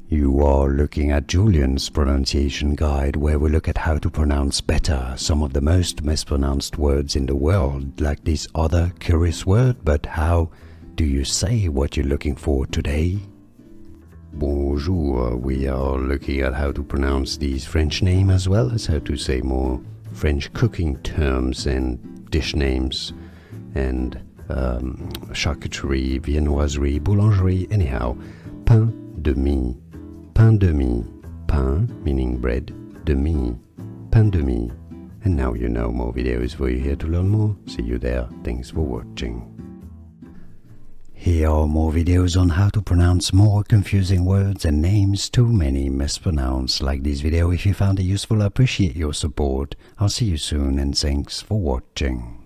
You are looking at Julian's pronunciation guide, where we look at how to pronounce better some of the most mispronounced words in the world, like this other curious word. But how do you say what you're looking for today? Bonjour, we are looking at how to pronounce these French names as well as how to say more French cooking terms and dish names and charcuterie, viennoiserie, boulangerie, anyhow. Pain de mie, pain de mie, pain meaning bread, de mie, pain de mie. And now you know more videos for you here to learn more. See you there. Thanks for watching. Here are more videos on how to pronounce more confusing words and names too many mispronounced. Like this video if you found it useful. I appreciate your support. I'll see you soon and thanks for watching.